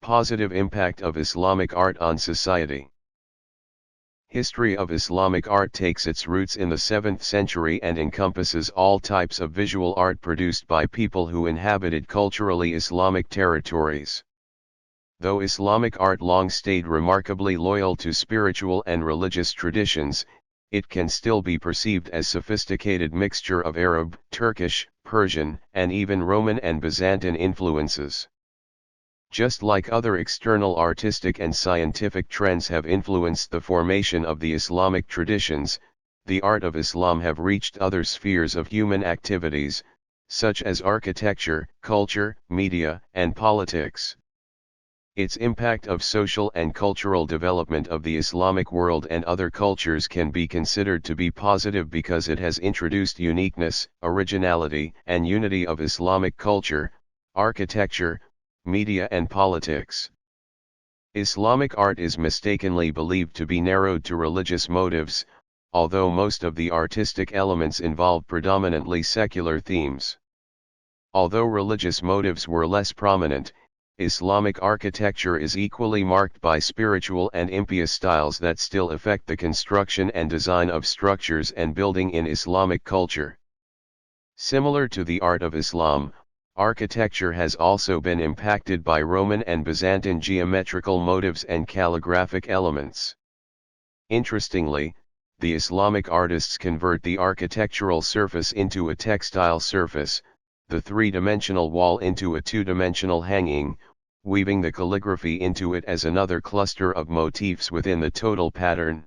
Positive impact of Islamic art on society. History of Islamic art takes its roots in the 7th century and encompasses all types of visual art produced by people who inhabited culturally Islamic territories. Though Islamic art long stayed remarkably loyal to spiritual and religious traditions, it can still be perceived as sophisticated mixture of Arab, Turkish, Persian, and even Roman and Byzantine influences. Just like other external artistic and scientific trends have influenced the formation of the Islamic traditions, the art of Islam have reached other spheres of human activities, such as architecture, culture, media, and politics. Its impact of social and cultural development of the Islamic world and other cultures can be considered to be positive because it has introduced uniqueness, originality, and unity of Islamic culture, architecture, media and politics. Islamic art is mistakenly believed to be narrowed to religious motives, although most of the artistic elements involve predominantly secular themes. Although religious motives were less prominent, Islamic architecture is equally marked by spiritual and impious styles that still affect the construction and design of structures and building in Islamic culture. Similar to the art of Islam, architecture has also been impacted by Roman and Byzantine geometrical motives and calligraphic elements. Interestingly, the Islamic artists convert the architectural surface into a textile surface, the three-dimensional wall into a two-dimensional hanging, weaving the calligraphy into it as another cluster of motifs within the total pattern.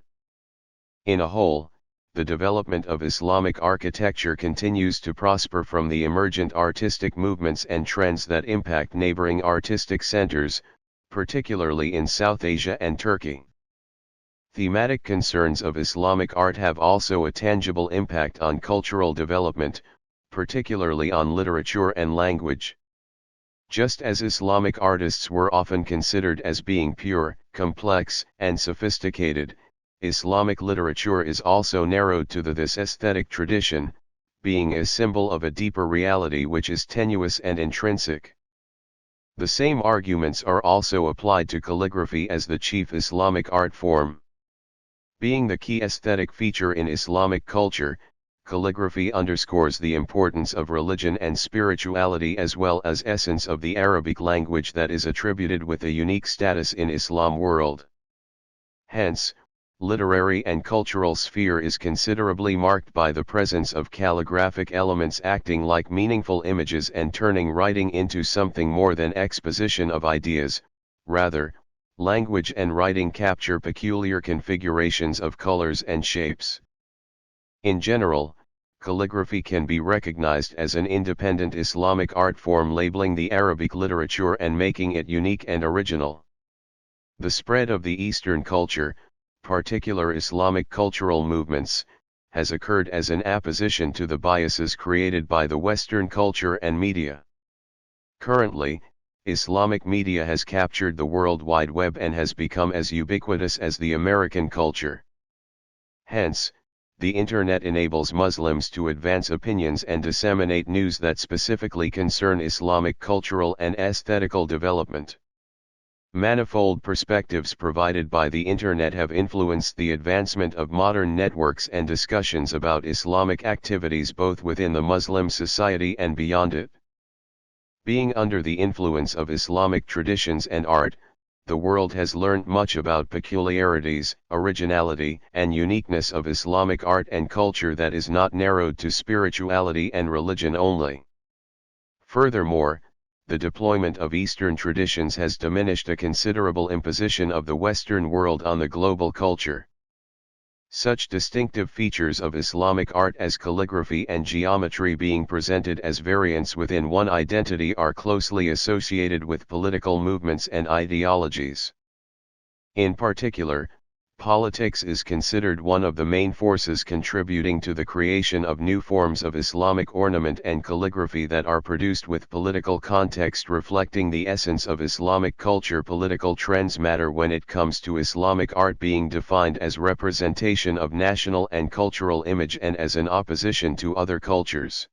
In a whole, the development of Islamic architecture continues to prosper from the emergent artistic movements and trends that impact neighboring artistic centers, particularly in South Asia and Turkey. Thematic concerns of Islamic art have also a tangible impact on cultural development, particularly on literature and language. Just as Islamic artists were often considered as being pure, complex, and sophisticated, Islamic literature is also narrowed to this aesthetic tradition, being a symbol of a deeper reality which is tenuous and intrinsic. The same arguments are also applied to calligraphy as the chief Islamic art form. Being the key aesthetic feature in Islamic culture, calligraphy underscores the importance of religion and spirituality as well as essence of the Arabic language that is attributed with a unique status in Islam world. Hence, literary and cultural sphere is considerably marked by the presence of calligraphic elements acting like meaningful images and turning writing into something more than exposition of ideas. Rather, language and writing capture peculiar configurations of colors and shapes. In general, calligraphy can be recognized as an independent Islamic art form labeling the Arabic literature and making it unique and original. The spread of the Eastern culture, particular Islamic cultural movements, has occurred as an apposition to the biases created by the Western culture and media. Currently, Islamic media has captured the World Wide Web and has become as ubiquitous as the American culture. Hence, the Internet enables Muslims to advance opinions and disseminate news that specifically concern Islamic cultural and aesthetical development. Manifold perspectives provided by the Internet have influenced the advancement of modern networks and discussions about Islamic activities both within the Muslim society and beyond it. Being under the influence of Islamic traditions and art, the world has learned much about peculiarities, originality, and uniqueness of Islamic art and culture that is not narrowed to spirituality and religion only. Furthermore, the deployment of Eastern traditions has diminished a considerable imposition of the Western world on the global culture. Such distinctive features of Islamic art as calligraphy and geometry being presented as variants within one identity are closely associated with political movements and ideologies. In particular, politics is considered one of the main forces contributing to the creation of new forms of Islamic ornament and calligraphy that are produced with political context reflecting the essence of Islamic culture. Political trends matter when it comes to Islamic art being defined as representation of national and cultural image and as an opposition to other cultures.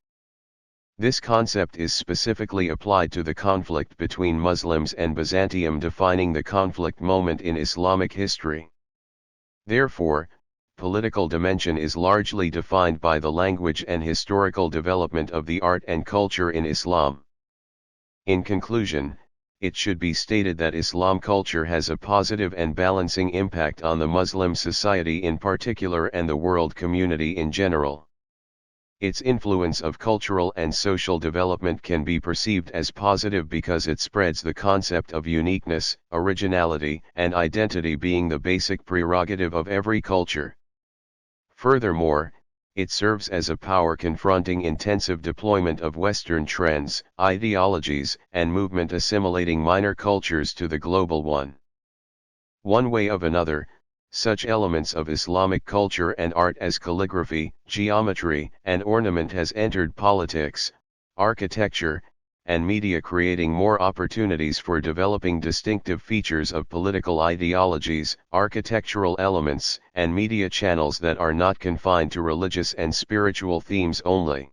This concept is specifically applied to the conflict between Muslims and Byzantium, defining the conflict moment in Islamic history. Therefore, political dimension is largely defined by the language and historical development of the art and culture in Islam. In conclusion, it should be stated that Islam culture has a positive and balancing impact on the Muslim society in particular and the world community in general. Its influence of cultural and social development can be perceived as positive because it spreads the concept of uniqueness, originality, and identity being the basic prerogative of every culture. Furthermore, it serves as a power confronting intensive deployment of Western trends, ideologies, and movement assimilating minor cultures to the global one. One way or another, such elements of Islamic culture and art as calligraphy, geometry, and ornament has entered politics, architecture, and media, creating more opportunities for developing distinctive features of political ideologies, architectural elements, and media channels that are not confined to religious and spiritual themes only.